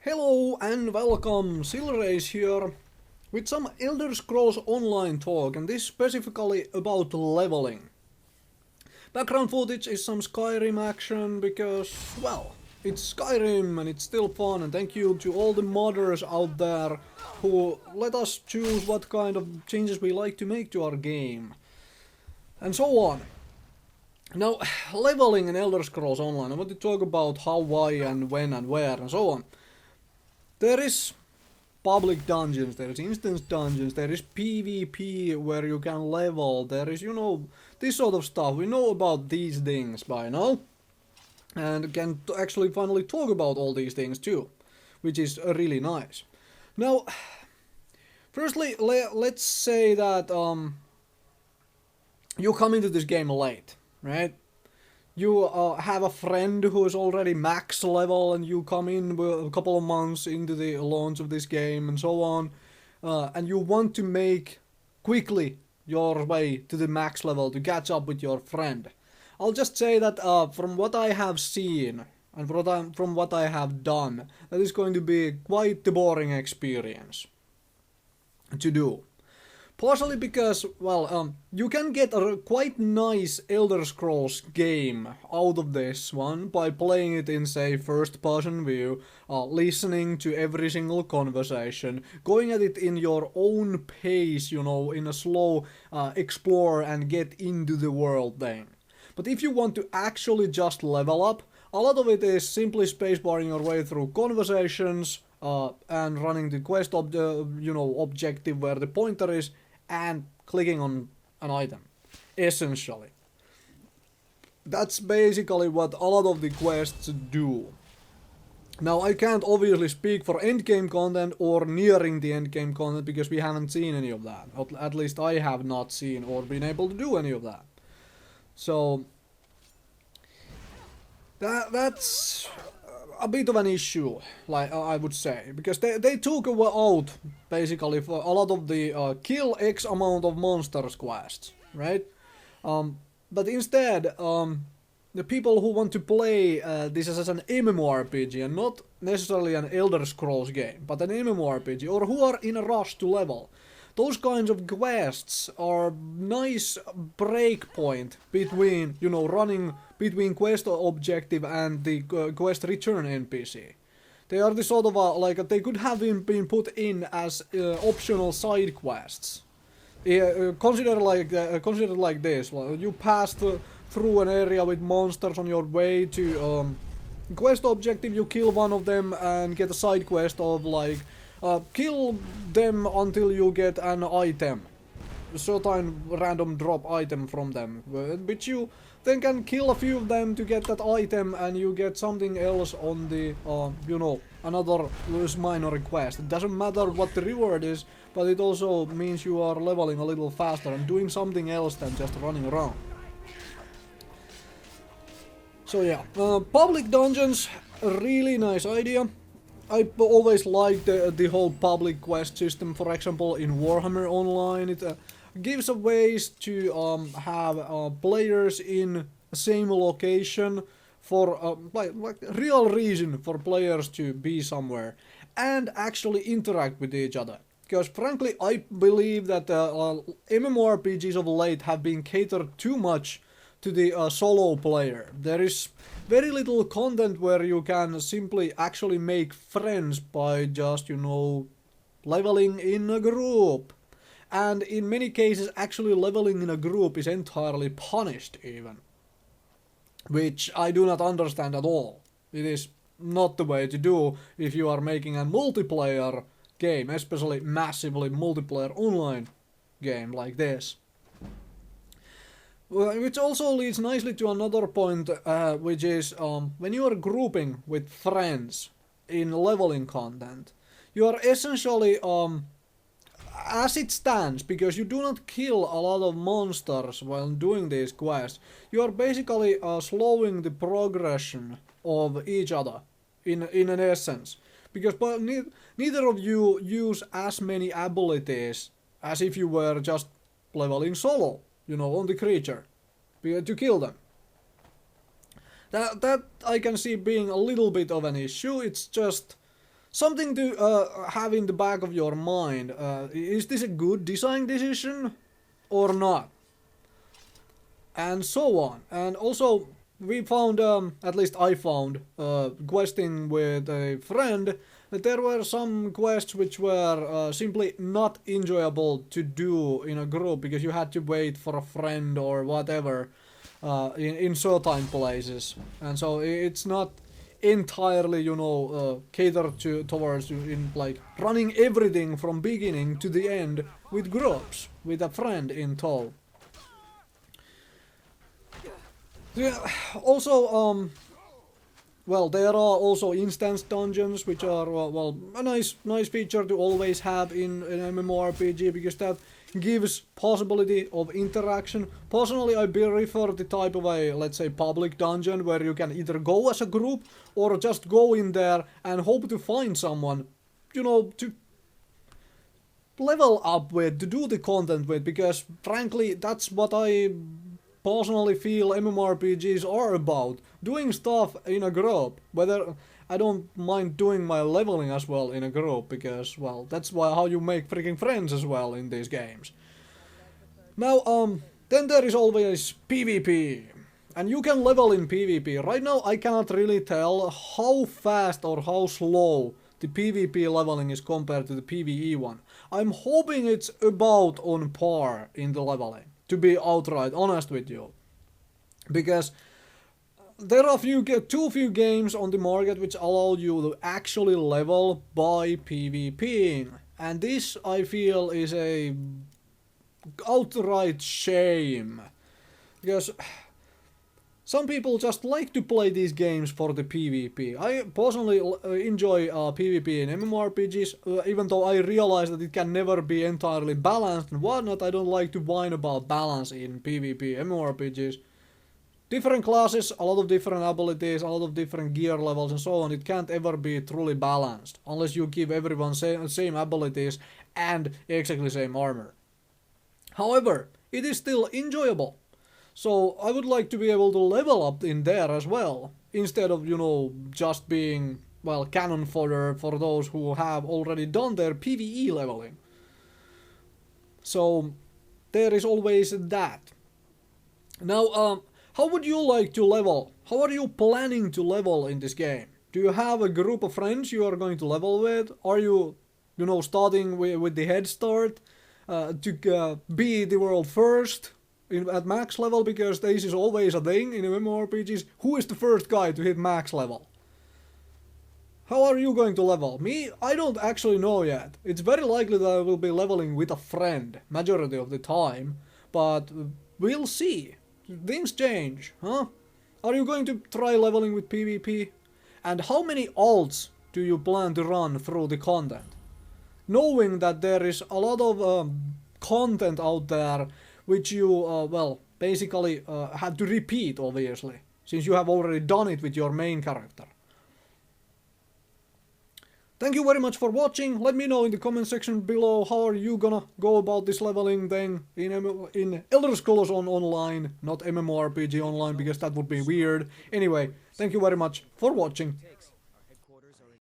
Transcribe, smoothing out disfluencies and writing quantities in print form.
Hello and welcome, Silrace here, with some Elder Scrolls Online talk, and this specifically about leveling. Background footage is some Skyrim action because, well, it's Skyrim and it's still fun, and thank you to all the modders out there who let us choose what kind of changes we like to make to our game, and so on. Now, leveling in Elder Scrolls Online, I want to talk about how, why, and when, and where, and so on. There is public dungeons, there is instance dungeons, there is PvP where you can level, there is, this sort of stuff. We know about these things by now, and can actually finally talk about all these things too, which is really nice. Now, firstly, let's say that you come into this game late, right? You have a friend who is already max level and you come in a couple of months into the launch of this game and so on, and you want to make quickly your way to the max level to catch up with your friend. I'll just say that from what I have seen and from what I have done, that is going to be quite the boring experience to do. Partially because, well, you can get a quite nice Elder Scrolls game out of this one by playing it in, say, first-person view, listening to every single conversation, going at it in your own pace, in a slow explore and get into the world thing. But if you want to actually just level up, a lot of it is simply spacebarring your way through conversations and running the quest objective where the pointer is, and clicking on an item, essentially. That's basically what a lot of the quests do. Now, I can't obviously speak for endgame content or nearing the endgame content because we haven't seen any of that. At least I have not seen or been able to do any of that. So, that's a bit of an issue, like I would say, because they took out basically for a lot of the kill X amount of monsters quests, right? But instead, the people who want to play this as an MMORPG and not necessarily an Elder Scrolls game, but an MMORPG, or who are in a rush to level, those kinds of quests are nice breakpoint between, running between quest objective and the quest return NPC. They are the sort of they could have been put in as optional side quests. Consider like this: you pass through an area with monsters on your way to quest objective. You kill one of them and get a side quest of kill them until you get an item, a certain random drop item from them, which you then can kill a few of them to get that item, and you get something else on the, another minor request. It doesn't matter what the reward is, but it also means you are leveling a little faster and doing something else than just running around. So yeah, public dungeons, a really nice idea. I always liked the whole public quest system. For example, in Warhammer Online, it gives ways to have players in the same location for like real reason for players to be somewhere and actually interact with each other. Because frankly, I believe that MMORPGs of late have been catered too much to the solo player. There is very little content where you can simply actually make friends by just, leveling in a group. And in many cases, actually leveling in a group is entirely punished even. Which I do not understand at all. It is not the way to do if you are making a multiplayer game, especially massively multiplayer online game like this. Which also leads nicely to another point, which is when you are grouping with friends in leveling content, you are essentially, as it stands, because you do not kill a lot of monsters while doing these quests, you are basically slowing the progression of each other, in an essence. Because neither of you use as many abilities as if you were just leveling solo. On the creature, to kill them. That I can see being a little bit of an issue. It's just something to have in the back of your mind. Is this a good design decision or not? And so on. And also, we found, at least I found, questing with a friend, that there were some quests which were simply not enjoyable to do in a group because you had to wait for a friend or whatever in certain places. And so it's not entirely, catered towards in like running everything from beginning to the end with groups, with a friend in tow. Yeah, also, well, there are also instance dungeons, which are, well, a nice feature to always have in an MMORPG, because that gives possibility of interaction. Personally, I prefer the type of a, let's say, public dungeon, where you can either go as a group, or just go in there and hope to find someone, to level up with, to do the content with, because, frankly, that's what I personally feel MMORPGs are about. Doing stuff in a group. Whether I don't mind doing my leveling as well in a group, because, well, that's how you make freaking friends as well in these games. Now, then there is always PvP. And you can level in PvP. Right now I cannot really tell how fast or how slow the PvP leveling is compared to the PvE one. I'm hoping it's about on par in the leveling, to be outright honest with you. Because there are too few games on the market which allow you to actually level by PvPing. And this, I feel, is a outright shame. Because some people just like to play these games for the PvP. I personally enjoy PvP in MMORPGs, even though I realize that it can never be entirely balanced and whatnot. I don't like to whine about balance in PvP MMORPGs. Different classes, a lot of different abilities, a lot of different gear levels and so on. It can't ever be truly balanced, unless you give everyone same abilities and exactly same armor. However, it is still enjoyable. So I would like to be able to level up in there as well, instead of, just being, well, cannon fodder for those who have already done their PvE leveling. So there is always that. Now, how would you like to level? How are you planning to level in this game? Do you have a group of friends you are going to level with? Are you, starting with the head start to be the world first? At max level, because this is always a thing in MMORPGs. Who is the first guy to hit max level? How are you going to level? Me? I don't actually know yet. It's very likely that I will be leveling with a friend majority of the time, but we'll see. Things change, huh? Are you going to try leveling with PvP? And how many alts do you plan to run through the content? Knowing that there is a lot of content out there which you, well, basically have to repeat, obviously, since you have already done it with your main character. Thank you very much for watching. Let me know in the comment section below how are you gonna go about this leveling thing in Elder Scrolls Online, not MMORPG Online, because that would be weird. Anyway, thank you very much for watching.